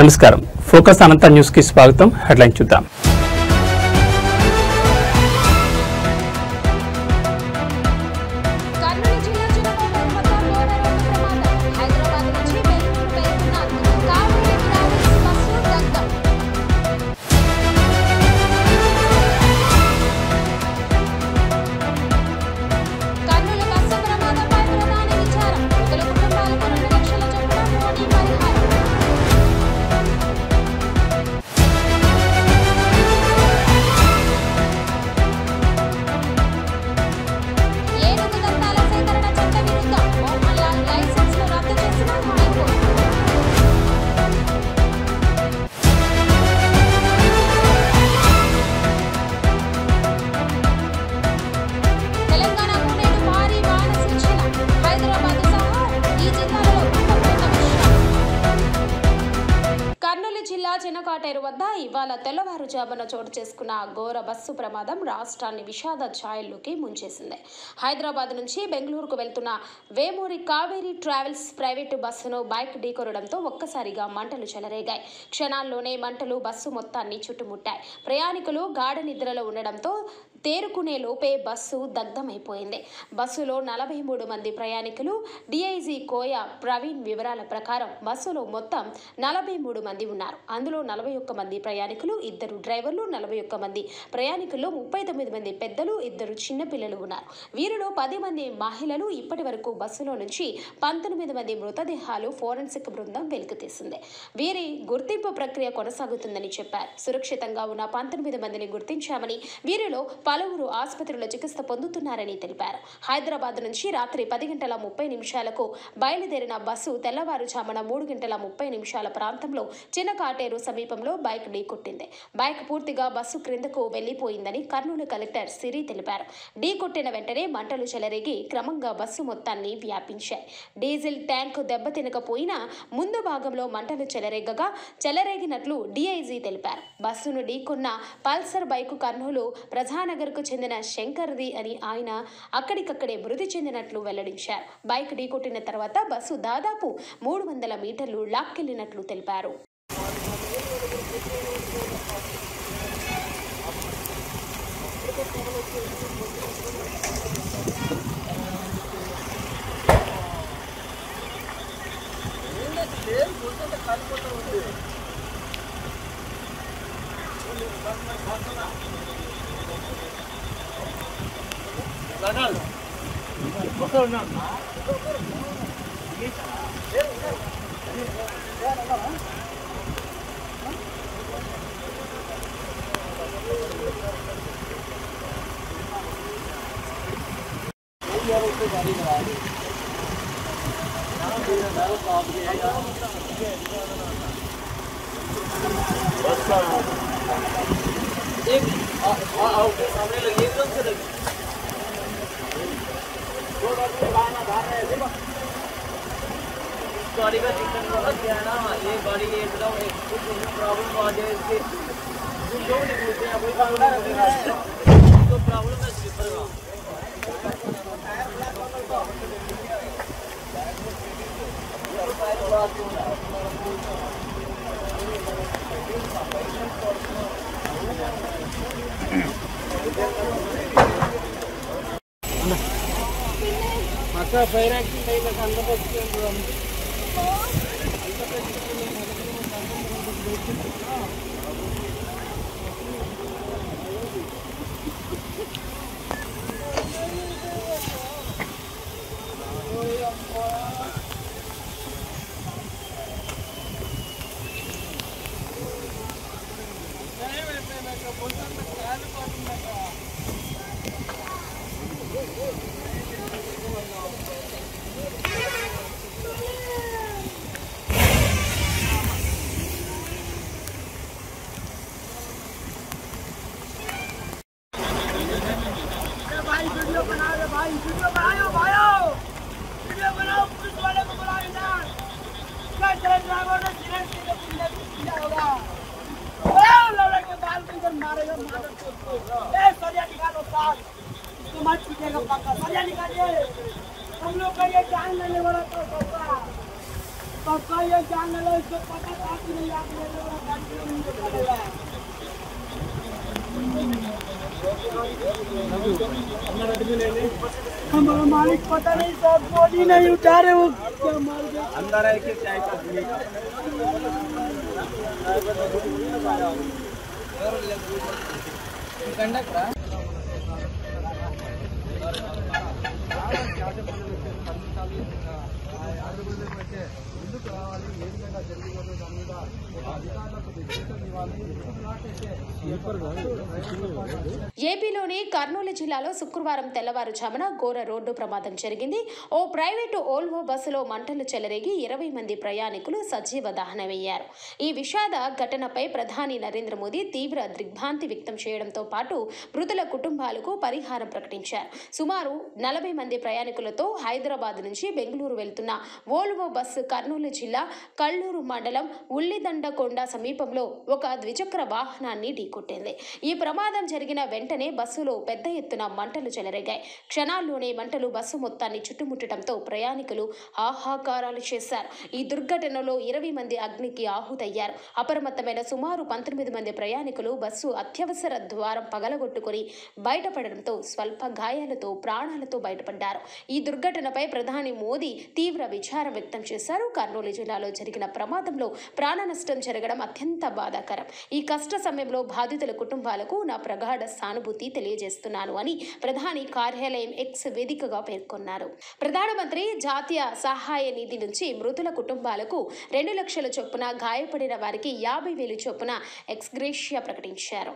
నమస్కారం ఫోకస్ అనంత న్యూస్ కి స్వాగతం. హెడ్లైన్ చూద్దాం. చినకాటేరు వద్ద ఇవాళ తెల్లవారుజామున చోటు చేసుకున్న ఘోర బస్సు ప్రమాదం రాష్ట్రాన్ని విషాద ఛాయల్లోకి ముంచేసింది. హైదరాబాద్ నుంచి బెంగళూరుకు వెళ్తున్న వేమూరి కావేరీ ట్రావెల్స్ ప్రైవేటు బస్సును బైక్ ఢీకొనడంతో ఒక్కసారిగా మంటలు చెలరేగాయి. క్షణాల్లోనే మంటలు బస్సు మొత్తాన్ని చుట్టుముట్టాయి. ప్రయాణికులు గాఢ నిద్రలో ఉండడంతో తేరుకునే లోపే బస్సు దగ్ధమైపోయింది. బస్సులో 43 మంది ప్రయాణికులు. డిఐజీ కోయ ప్రవీణ్ వివరాల ప్రకారం బస్సులో మొత్తం 43 మంది ఉన్నారు. అందులో 41 మంది ప్రయాణికులు, 2 డ్రైవర్లు, 41 మంది ప్రయాణికుల్లో 39 మంది పెద్దలు, 2 చిన్నపిల్లలు ఉన్నారు. వీరిలో 10 మంది మహిళలు. ఇప్పటి వరకు బస్సులో నుంచి 19 మంది మృతదేహాలు ఫోరెన్సిక్ బృందం వెలికితీసింది. వీరి గుర్తింపు ప్రక్రియ కొనసాగుతుందని చెప్పారు. సురక్షితంగా ఉన్న 19 మందిని గుర్తించామని, వీరిలో పలువురు ఆసుపత్రిలో చికిత్స పొందుతున్నారని తెలిపారు. హైదరాబాద్ నుంచి రాత్రి 10:30 బయలుదేరిన బస్సు తెల్లవారుజామున 3:30 ప్రాంతంలో చినకాటేరు సమీపంలో బైక్ ఢీకొట్టింది. బైక్ పూర్తిగా బస్సు క్రిందకు వెళ్లిపోయిందని కర్నూలు కలెక్టర్ సిరి తెలిపారు. ఢీకొట్టిన వెంటనే మంటలు చెలరేగి క్రమంగా బస్సు మొత్తాన్ని వ్యాపించాయి. డీజిల్ ట్యాంక్ దెబ్బతినకపోయినా ముందు భాగంలో మంటలు చెలరేగినట్లు డీఐజీ తెలిపారు. బస్సును ఢీకొన్న పల్సర్ బైకు కర్నూలు ప్రజానగర్కు చెందిన శంకర్ది అని ఆయన అక్కడికక్కడే మృతి చెందినట్లు వెల్లడించారు. బైక్ ఢీకొట్టిన తర్వాత బస్సు దాదాపు 300 మీటర్లు లాక్కెళ్లినట్లు తెలిపారు. गाड़ी का दिक्कत बहुत क्या है ना, ये गाड़ी के मतलब कुछ प्रॉब्लम आ जाए इसके जो नहीं पूछते हैं कोई तो प्रॉब्लम है स्लीपर का। ఫైర్ యాక్సిడెంట్ అయితే అందరూ मत पीटेगा पक्का, सरिया निकालिए। हम लोग का ये जान लेने वाला तो होगा। पक्का ये चैनल है, इसको पता काफी नहीं आपने हमारा मालिक पता नहीं सब बॉडी नहीं उठा रहे, वो क्या मार गया अंदर है कि चाय का कंडक्टर ఏపీలోని కర్నూలు జిల్లాలో శుక్రవారం తెల్లవారుజామున ఘోర రోడ్డు ప్రమాదం జరిగింది. ఓ ప్రైవేటు ఓల్వో బస్సులో మంటలు చెలరేగి 20 మంది ప్రయాణికులు సజీవ దహనమయ్యారు. ఈ విషాద ఘటనపై ప్రధాని నరేంద్ర మోదీ తీవ్ర దిగ్భ్రాంతి వ్యక్తం చేయడంతో పాటు మృతుల కుటుంబాలకు పరిహారం ప్రకటించారు. సుమారు 40 మంది ప్రయాణికులతో హైదరాబాద్ నుంచి బెంగళూరు వెళ్తున్న ఓల్వో బస్సు కర్నూలు జిల్లా కల్లూరు మండలం ఉల్లిదండకొండ సమీపంలో ఒక ద్విచక్ర వాహనాన్ని ఢీకొట్టింది. ఈ ప్రమాదం జరిగిన వెంటనే బస్సులో పెద్ద ఎత్తున మంటలు చెలరేగాయి. క్షణాల్లోనే మంటలు బస్సు మొత్తాన్ని చుట్టుముట్టడంతో ప్రయాణికులు ఆహాకారాలు చేశారు. ఈ దుర్ఘటనలో 20 మంది అగ్నికి ఆహుతయ్యారు. అప్రమత్తమైన సుమారు 19 మంది ప్రయాణికులు బస్సు అత్యవసర ద్వారం పగలగొట్టుకుని బయటపడడంతో స్వల్ప గాయాలతో ప్రాణాలతో బయటపడ్డారు. ఈ దుర్ఘటనపై ప్రధాని మోదీ తీవ్ర విచారం వ్యక్తం చేశారు. కర్నూలు జిల్లాలో జరిగిన ప్రమాదంలో ప్రాణ నష్టం జరగడం అత్యంత బాధాకరం. ఈ కష్ట సమయంలో బాధితుల కుటుంబాలకు నా ప్రగాఢ సానుభూతి తెలియజేస్తున్నాను అని ప్రధాని కార్యాలయం ఎక్స్ వేదికగా పేర్కొన్నారు. ప్రధానమంత్రి జాతీయ సహాయ నిధి నుంచి మృతుల కుటుంబాలకు 2 లక్షల చొప్పున, గాయపడిన వారికి 50,000 చొప్పున ఎక్స్గ్రేషియా ప్రకటించారు.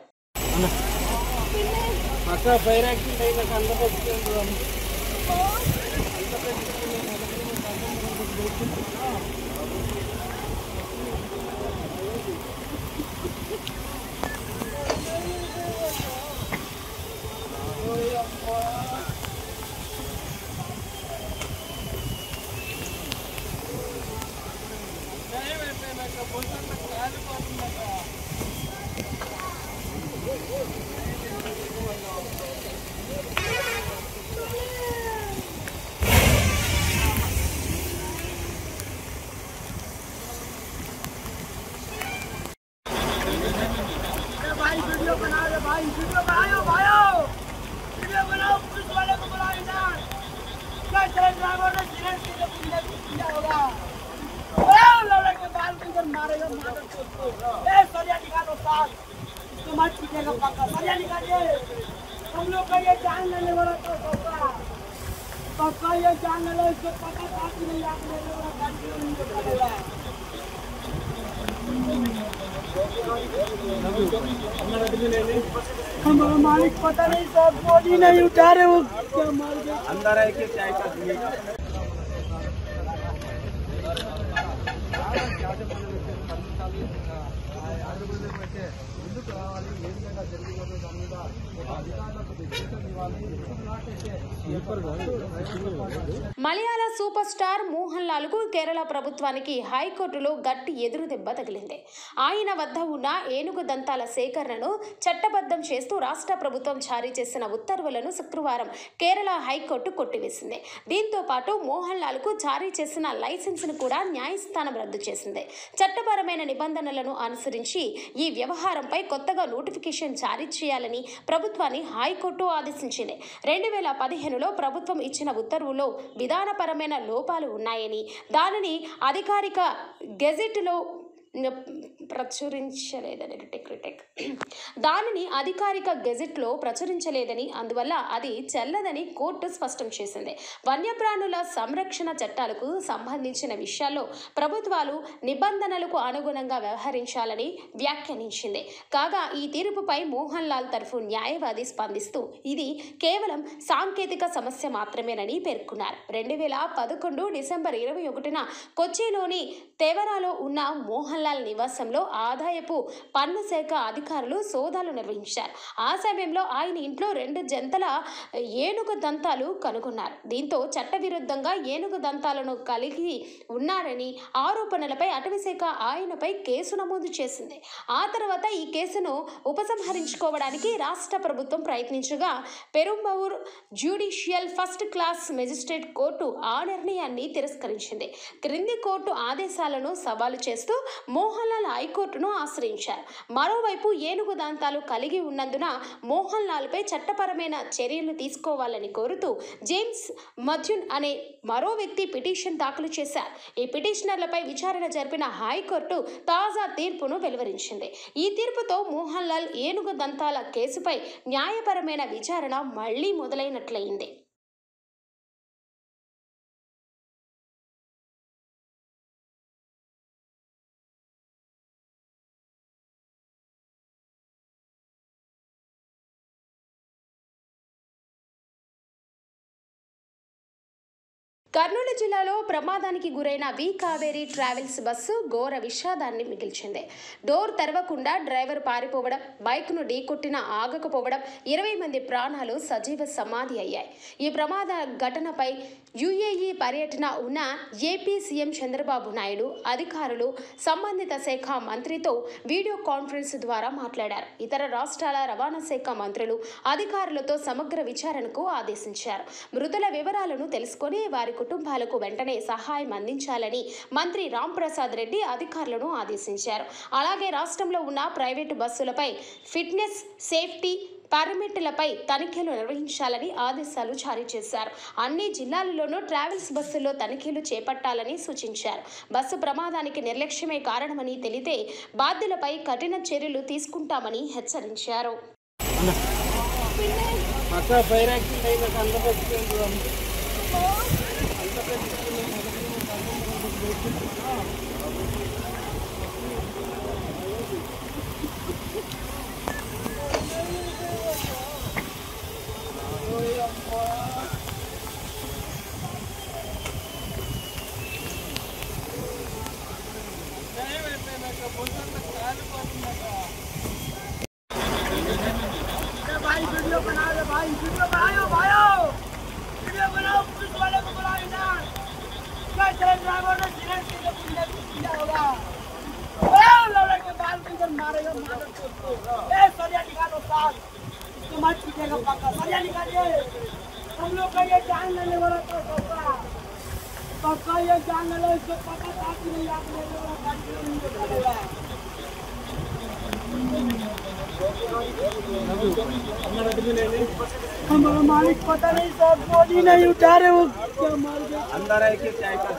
हम लोग का ये जान लेने वाला तो पक्का ये चैनल है, इसको पता काफी नहीं आपने हमारा मालिक पता नहीं सब बॉडी नहीं उठा रहे, वो क्या मार गया अंदर है कि चाय का మలయాళ సూపర్ స్టార్ మోహన్ లాల్ కు కేరళ ప్రభుత్వానికి హైకోర్టులో గట్టి ఎదురు దెబ్బ తగిలింది. ఆయన వద్ద ఉన్న ఏనుగు దంతాల సేకరణను చట్టబద్ధం చేస్తూ రాష్ట్ర ప్రభుత్వం జారీ చేసిన ఉత్తర్వులను శుక్రవారం కేరళ హైకోర్టు కొట్టివేసింది. దీంతో పాటు మోహన్ లాల్ కు జారీ చేసిన లైసెన్సును కూడా న్యాయస్థానం రద్దు చేసింది. చట్టపరమైన నిబంధనలను అనుసరించి ఈ వ్యవహారంపై కొత్తగా నోటిఫికేషన్ జారీ చేయాలని ప్రభుత్వాన్ని హైకోర్టు ఆదేశించింది. 2015లో ప్రభుత్వం ఇచ్చిన ఉత్తర్వుల్లో విధానపరమైన లోపాలు ఉన్నాయని, దానిని అధికారిక గెజెట్లో ప్రచురించలేదని అందువల్ల అది చెల్లదని కోర్టు స్పష్టం చేసింది. వన్యప్రాణుల సంరక్షణ చట్టాలకు సంబంధించిన విషయాల్లో ప్రభుత్వాలు నిబంధనలకు అనుగుణంగా వ్యవహరించాలని వ్యాఖ్యానించింది. కాగా ఈ తీర్పుపై మోహన్ లాల్ తరఫు న్యాయవాది స్పందిస్తూ ఇది కేవలం సాంకేతిక సమస్య మాత్రమేనని పేర్కొన్నారు. 2011 డిసెంబర్ 21న కొచ్చిలోని తెవరాలో ఉన్న మోహన్ లాల్ నివాసంలో ఆదాయపు పన్ను శాఖ అధికారులు సోదాలు నిర్వహించారు. ఆ సమయంలో ఆయన ఇంట్లో 2 జంతల ఏనుగు దంతాలు కనుగొన్నారు. దీంతో చట్టవిరుద్ధంగా ఏనుగు దంతాలను కలిగి ఉన్నారని ఆరోపణలపై అటవీశాఖ ఆయనపై కేసు నమోదు చేసింది. ఆ తర్వాత ఈ కేసును ఉపసంహరించుకోవడానికి రాష్ట్ర ప్రభుత్వం ప్రయత్నించగా Perumbavoor judicial first class magistrate court ఆ నిర్ణయాన్ని తిరస్కరించింది. క్రింది కోర్టు ఆదేశాలను సవాలు చేస్తూ మోహన్ లాల్ హైకోర్టును ఆశ్రయించారు. మరోవైపు ఏనుగు దంతాలు కలిగి ఉన్నందున మోహన్ లాల్ పై చట్టపరమైన చర్యలు తీసుకోవాలని కోరుతూ జేమ్స్ మథ్యూన్ అనే మరో వ్యక్తి పిటిషన్ దాఖలు చేశారు. ఈ పిటిషనర్లపై విచారణ జరిపిన హైకోర్టు తాజా తీర్పును వెలువరించింది. ఈ తీర్పుతో మోహన్ లాల్ ఏనుగు దంతాల కేసుపై న్యాయపరమైన విచారణ మళ్లీ మొదలైనట్లయింది. కర్నూలు జిల్లాలో ప్రమాదానికి గురైన వి కావేరీ ట్రావెల్స్ బస్సు ఘోర విషాదాన్ని మిగిల్చింది. డోర్ తెరవకుండా డ్రైవర్ పారిపోవడం, బైక్ను ఢీకొట్టిన ఆగకపోవడం 20 మంది ప్రాణాలు సజీవ సమాధి అయ్యాయి. ఈ ప్రమాద ఘటనపై యుఏఈ పర్యటన ఉన్న ఏపీ సీఎం చంద్రబాబు నాయుడు అధికారులు సంబంధిత శాఖ మంత్రితో వీడియో కాన్ఫరెన్స్ ద్వారా మాట్లాడారు. ఇతర రాష్ట్రాల రవాణా శాఖ మంత్రులు అధికారులతో సమగ్ర విచారణకు ఆదేశించారు. మృతుల వివరాలను తెలుసుకొని వారి కుటుంబాలకు వెంటనే సహాయం అందించాలని మంత్రి రాంప్రసాద్ రెడ్డి అధికారులను ఆదేశించారు. అలాగే రాష్ట్రంలో ఉన్న ప్రైవేటు బస్సులపై ఫిట్నెస్, సేఫ్టీ పర్మిట్లపై తనిఖీలు నిర్వహించాలని ఆదేశాలు జారీ చేశారు. అన్ని జిల్లాలలోనూ ట్రావెల్స్ బస్సుల్లో తనిఖీలు చేపట్టాలని సూచించారు. బస్సు ప్రమాదానికి నిర్లక్ష్యమే కారణమని తెలితే బాధ్యులపై కఠిన చర్యలు తీసుకుంటామని హెచ్చరించారు. वीडियो बना दे भाई, वीडियो बनाओ, वीडियो बनाओ, पुलिस वाले को बुलाओ इधर। क्या चले ड्राइवर ने सीरियस किया होगा? लौड़ा के बाल किधर मारेगा को। ए सरिया निकालो साथ, इसको मत पीटेगा पक्का, सरिया निकालिए। हम लोग का ये जान लेने वाला तो पक्का ये जान ले लो, इसको पता था कि नहीं आप लेने वाला गाड़ी नहीं चलेगा। हमारा मालिक पता नहीं साहब, गोली नहीं उठा रहे, वो क्या मार गया अंदर है कि चाय का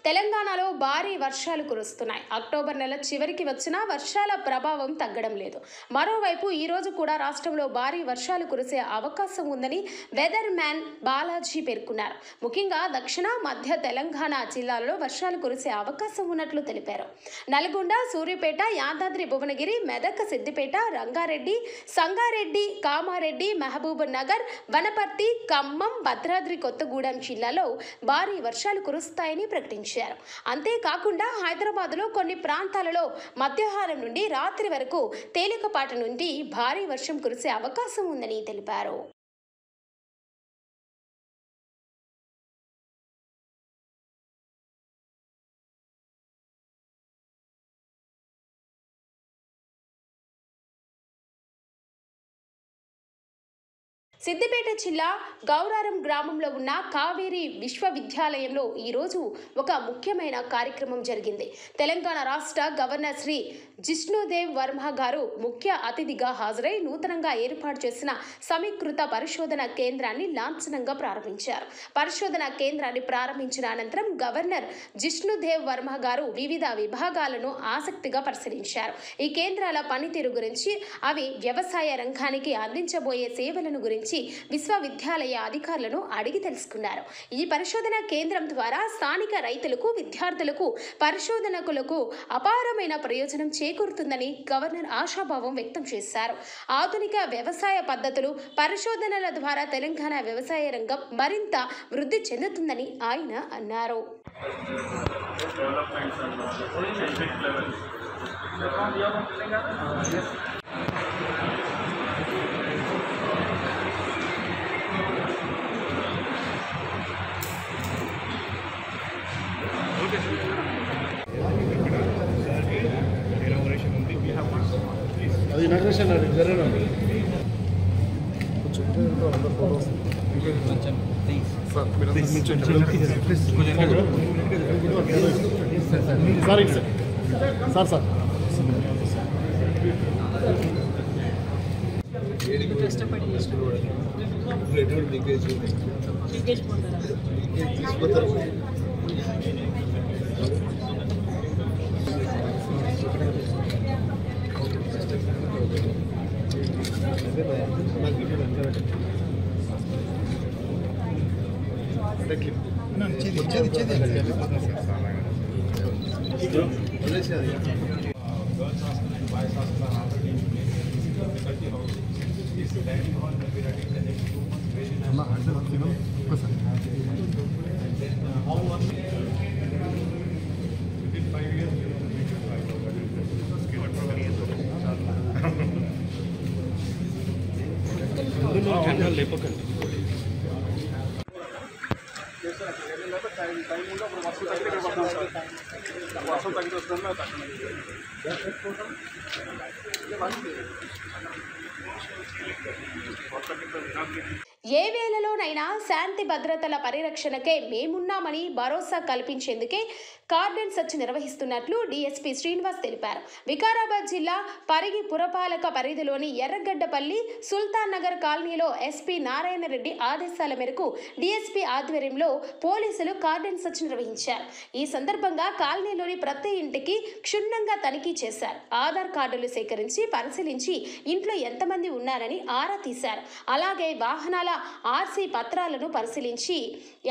తెలంగాణలో భారీ వర్షాలు కురుస్తున్నాయి. అక్టోబర్ నెల చివరికి వచ్చినా వర్షాల ప్రభావం తగ్గడం లేదు. మరోవైపు ఈ రోజు కూడా రాష్ట్రంలో భారీ వర్షాలు కురిసే అవకాశం ఉందని వెదర్ మ్యాన్ బాలాజీ పేర్కొన్నారు. ముఖ్యంగా దక్షిణ మధ్య తెలంగాణ జిల్లాలలో వర్షాలు కురిసే అవకాశం ఉన్నట్లు తెలిపారు. నల్గొండ, సూర్యాపేట, యాదాద్రి భువనగిరి, మెదక్, సిద్దిపేట, రంగారెడ్డి, సంగారెడ్డి, కామారెడ్డి, మహబూబ్ నగర్, వనపర్తి, ఖమ్మం, భద్రాద్రి కొత్తగూడెం జిల్లాలో భారీ వర్షాలు కురుస్తాయని ప్రకటించారు. అంతేకాకుండా హైదరాబాద్లో కొన్ని ప్రాంతాలలో మధ్యాహ్నం నుండి రాత్రి వరకు తేలికపాటి నుండి భారీ వర్షం కురిసే అవకాశం ఉందని తెలిపారు. సిద్దిపేట జిల్లా గౌరారం గ్రామంలో ఉన్న కావేరీ విశ్వవిద్యాలయంలో ఈరోజు ఒక ముఖ్యమైన కార్యక్రమం జరిగింది. తెలంగాణ రాష్ట్ర గవర్నర్ శ్రీ జిష్ణుదేవ్ వర్మ గారు ముఖ్య అతిథిగా హాజరై నూతనంగా ఏర్పాటు చేసిన సమీకృత పరిశోధన కేంద్రాన్ని లాంఛనంగా ప్రారంభించారు. పరిశోధన కేంద్రాన్ని ప్రారంభించిన అనంతరం గవర్నర్ జిష్ణుదేవ్ వర్మ గారు వివిధ విభాగాలను ఆసక్తిగా పరిశీలించారు. ఈ కేంద్రాల పనితీరు గురించి, అవి వ్యవసాయ రంగానికి అందించబోయే సేవలను గురించి గురించి విశ్వవిద్యాలయ అధికారులను అడిగి తెలుసుకున్నారు. ఈ పరిశోధన కేంద్రం ద్వారా స్థానిక రైతులకు, విద్యార్థులకు, పరిశోధకులకు అపారమైన ప్రయోజనం చేకూరుతుందని గవర్నర్ ఆశాభావం వ్యక్తం చేశారు. ఆధునిక వ్యవసాయ పద్ధతులు, పరిశోధనల ద్వారా తెలంగాణ వ్యవసాయ రంగం మరింత వృద్ధి చెందుతుందని ఆయన అన్నారు. అది నరేషన్ జరగండి సార్ సార్ ఏ వేళలోనైనా శాంతి భద్రతల పరిరక్షణకే మేమున్నామని భరోసా కల్పించేందుకే కార్డన్ సెర్చ్ నిర్వహిస్తున్నట్లు డీఎస్పీ శ్రీనివాస్ తెలిపారు. వికారాబాద్ జిల్లా పరిగి పురపాలక పరిధిలోని ఎర్రగడ్డపల్లి సుల్తాన్ నగర్ కాలనీలో ఎస్పీ నారాయణ రెడ్డి ఆదేశాల మేరకు డీఎస్పీ ఆధ్వర్యంలో పోలీసులు కార్డన్ సెర్చ్ నిర్వహించారు. ఈ సందర్భంగా కాలనీలోని ప్రతి ఇంటికి క్షుణ్ణంగా తనిఖీ చేశారు. ఆధార్ కార్డులు సేకరించి పరిశీలించి ఇంట్లో ఎంతమంది ఉన్నారని ఆరా తీశారు. అలాగే వాహనాల ఆర్సీ పత్రాలను పరిశీలించి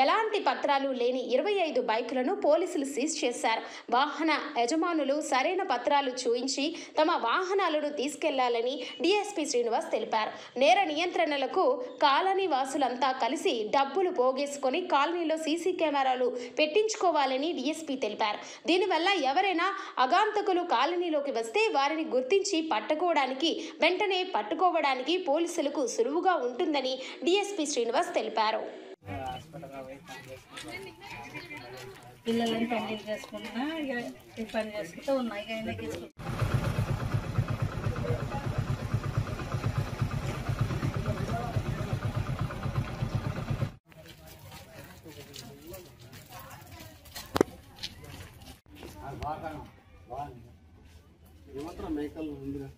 ఎలాంటి పత్రాలు లేని 25 బైకులను పోలీసులు సీజ్ చేశారు. వాహన యజమానులు సరైన పత్రాలు చూయించి తమ వాహనాలను తీసుకెళ్లాలని డీఎస్పీ శ్రీనివాస్ తెలిపారు. నేర నియంత్రణలకు కాలనీ వాసులంతా కలిసి డబ్బులు పోగేసుకొని కాలనీలో సీసీ కెమెరాలు పెట్టించుకోవాలని డీఎస్పీ తెలిపారు. దీనివల్ల ఎవరైనా అగాంతకులు కాలనీలోకి వస్తే వారిని గుర్తించి వెంటనే పట్టుకోవడానికి పోలీసులకు సులువుగా ఉంటుందని డీఎస్పీ శ్రీనివాస్ తెలిపారు. పిల్లలని పని చేసుకున్నా ఇక పని చేసుకుంటూ ఉన్నాయి. ఏమాత్రం మేకలు ఉందిరా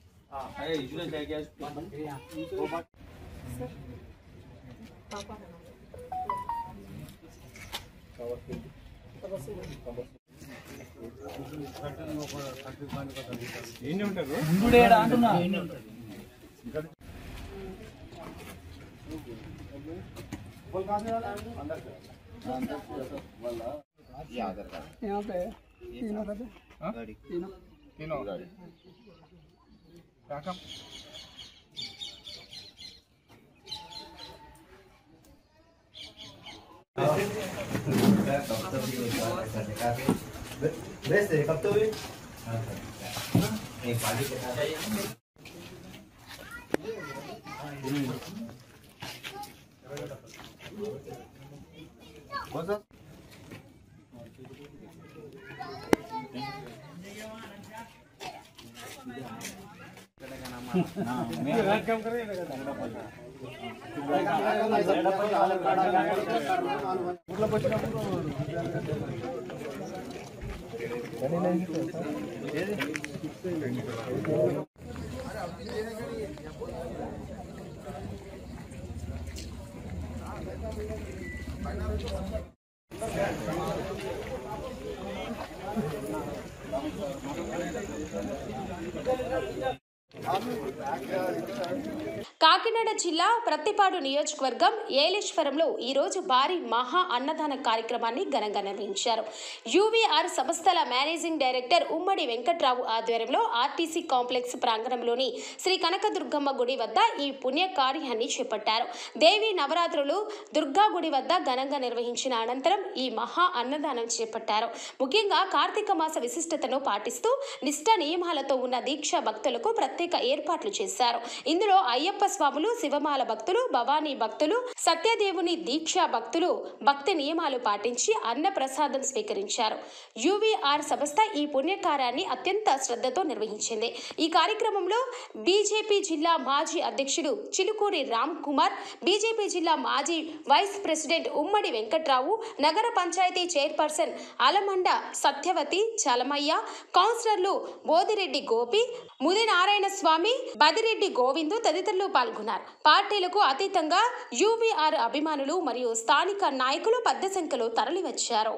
ఎన్ని ఉంటారు అంటున్నా वैसे कब तो भी एक पाली के साथ कौन काम कर रहे కాకినాడ జిల్లా ప్రత్తిపాడు నియోజకవర్గం ఏలేశ్వరంలో ఈరోజు భారీ మహా అన్నదాన కార్యక్రమాన్ని ఘనంగా నిర్వహించారు. యూవీఆర్ సంస్థల మేనేజింగ్ డైరెక్టర్ ఉమ్మడి వెంకట్రావు ఆధ్వర్యంలో ఆర్టీసీ కాంప్లెక్స్ ప్రాంగణంలోని శ్రీ కనకదుర్గమ్మ గుడి వద్ద ఈ పుణ్య కార్యాన్ని చేపట్టారు. దేవి నవరాత్రులు దుర్గా గుడి వద్ద ఘనంగా నిర్వహించిన అనంతరం ఈ మహా అన్నదానం చేపట్టారు. ముఖ్యంగా కార్తీక మాస విశిష్టతను పాటిస్తూ నిష్ఠ నియమాలతో ఉన్న దీక్షా భక్తులకు ప్రత్యేక ఏర్పాట్లు చేశారు. ఇందులో అయ్యప్ప స్వాములు, శివమాల భక్తులు, భవానీ భక్తులు, సత్యదేవుని దీక్షా భక్తులు భక్తి నియమాలు పాటించి అన్న ప్రసాదం స్వీకరించారు. యూవీఆర్ సంస్థ ఈ పుణ్యకార్యాన్ని అత్యంత శ్రద్ధతో నిర్వహించింది. ఈ కార్యక్రమంలో బీజేపీ జిల్లా మాజీ అధ్యక్షుడు చిలుకూరి రామ్ కుమార్, బీజేపీ జిల్లా మాజీ వైస్ ప్రెసిడెంట్ ఉమ్మడి వెంకట్రావు, నగర పంచాయతీ చైర్పర్సన్ అలమండ సత్యవతి, చలమయ్య, కౌన్సిలర్లు బోదిరెడ్డి గోపి, ముది నారాయణ స్వామి, బదిరెడ్డి గోవిందు తదితరులు పాల్గొన్నారు. పార్టీలకు అతీతంగా యూవీఆర్ అభిమానులు మరియు స్థానిక నాయకులు పెద్ద సంఖ్యలో తరలివచ్చారు.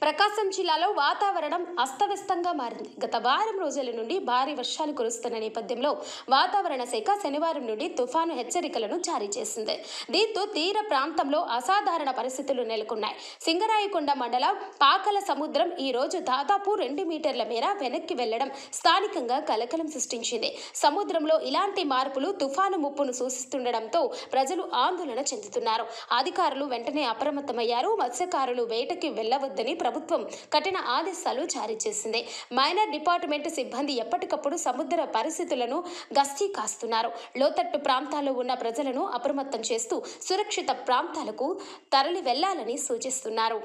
ప్రకాశం జిల్లాలో వాతావరణం అస్తవ్యస్తంగా మారింది. గత వారం రోజుల నుండి భారీ వర్షాలు కురుస్తున్న నేపథ్యంలో వాతావరణ శాఖ శనివారం నుండి తుఫాను హెచ్చరికలను జారీ చేసింది. దీంతో తీర ప్రాంతంలో అసాధారణ పరిస్థితులు నెలకొన్నాయి. సింగరాయకొండ మండలం పాకల సముద్రం ఈ రోజు దాదాపు 2 మీటర్ల మేర వెనక్కి వెళ్లడం స్థానికంగా కలకలం సృష్టించింది. సముద్రంలో ఇలాంటి మార్పులు తుఫాను ముప్పును సూచిస్తుండటంతో ప్రజలు ఆందోళన చెందుతున్నారు. అధికారులు వెంటనే అప్రమత్తమయ్యారు. మత్స్యకారులు వేటకి వెళ్లవద్దని ప్రభుత్వం కఠిన ఆదేశాలు జారీ చేసింది. మైనర్ డిపార్ట్మెంట్ సిబ్బంది ఎప్పటికప్పుడు సముద్ర పరిస్థితులను గస్తీ కాస్తున్నారు. లోతట్టు ప్రాంతాల్లో ఉన్న ప్రజలను అప్రమత్తం చేస్తూ సురక్షిత ప్రాంతాలకు తరలి వెళ్లాలని సూచిస్తున్నారు.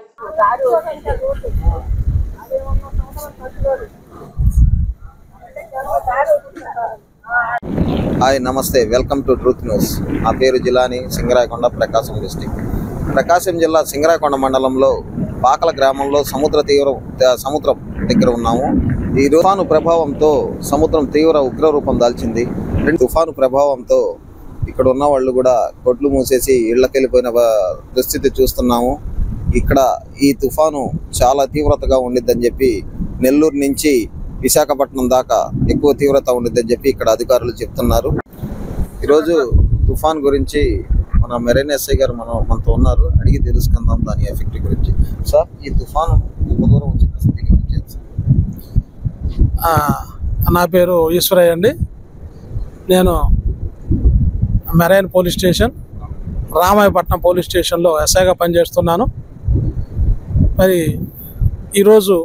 హాయ్, నమస్తే, వెల్కమ్ టు ట్రూత్ న్యూస్. నా పేరు జిలాని, సింగరాయకొండ, ప్రకాశం డిస్టిక్. ప్రకాశం జిల్లా సింగరాయకొండ మండలంలో పాకల గ్రామంలో సముద్రం దగ్గర ఉన్నాము. ఈ తుఫాను ప్రభావంతో సముద్రం తీవ్ర ఉగ్రరూపం దాల్చింది. తుఫాను ప్రభావంతో ఇక్కడ ఉన్న వాళ్ళు కూడా కొట్లు మూసేసి ఇళ్లకెళ్ళిపోయిన పరిస్థితి చూస్తున్నాము. ఇక్కడ ఈ తుఫాను చాలా తీవ్రతగా ఉండిద్దని చెప్పి నెల్లూరు నుంచి విశాఖపట్నం దాకా ఎక్కువ తీవ్రత ఉండిద్దని చెప్పి ఇక్కడ అధికారులు చెప్తున్నారు. ఈరోజు తుఫాన్ గురించి మన మెరైన్ ఎస్ఐ గారు మనతో ఉన్నారు, అడిగి తెలుసుకుందాం దాని ఎఫెక్ట్ గురించి. సార్, ఈ తుఫాను దూరం వచ్చింది గురించి. నా పేరు ఈశ్వరయ్య అండి. నేను marine police station, Ramayapatnam police స్టేషన్లో ఎస్ఐగా పనిచేస్తున్నాను. మరి ఈరోజు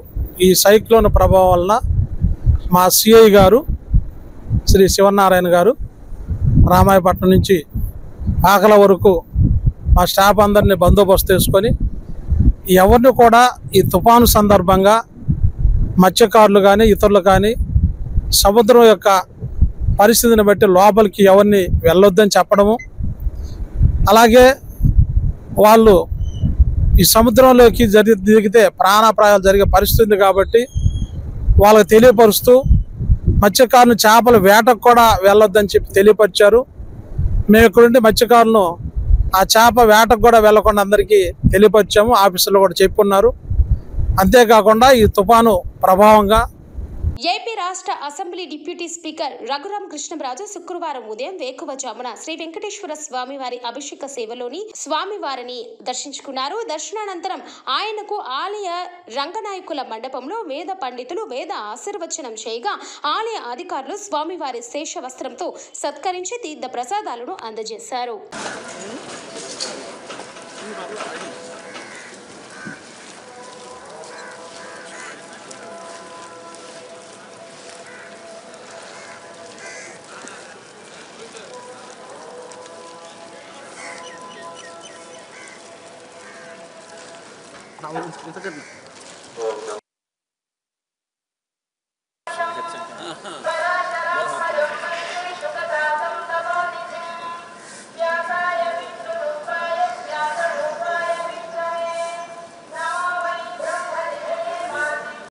ఈ సైక్లోన్ ప్రభావం వలన మా సిఐ గారు శ్రీ శివనారాయణ గారు రామాయపట్నం నుంచి పాకల వరకు మా స్టాఫ్ అందరినీ బందోబస్తు చేసుకొని ఎవరిని కూడా ఈ తుఫాను సందర్భంగా మత్స్యకారులు కానీ ఇతరులు కానీ సముద్రం యొక్క పరిస్థితిని బట్టి లోపలికి ఎవరిని వెళ్ళొద్దని చెప్పడము, అలాగే వాళ్ళు ఈ సముద్రంలోకి దిగితే ప్రాణాపాయాలు జరిగే పరిస్థితి కాబట్టి వాళ్ళకి తెలియపరుస్తూ మత్స్యకారులు చేపల వేటకు కూడా వెళ్ళొద్దని చెప్పి తెలియపరిచారు. మేము ఇక్కడుండి మత్స్యకారులను ఆ చేప వేటకు కూడా వెళ్లకుండా అందరికీ తెలియపరిచాము. ఆఫీసులో కూడా చెప్పున్నారు. అంతేకాకుండా ఈ తుఫాను ప్రభావంగా ఏపీ రాష్ట్ర assembly deputy speaker Raghurama Krishnaraju శుక్రవారం ఉదయం వేకువజామున శ్రీ వెంకటేశ్వర స్వామివారి అభిషేక సేవలోని స్వామివారిని దర్శించుకున్నారు. దర్శనానంతరం ఆయనకు ఆలయ రంగనాయకుల మండపంలో వేద పండితులు వేద ఆశీర్వచనం చేయగా ఆలయ అధికారులు స్వామివారి శేష వస్త్రంతో సత్కరించి తీర్థ ప్రసాదాలను అందజేశారు. Nah,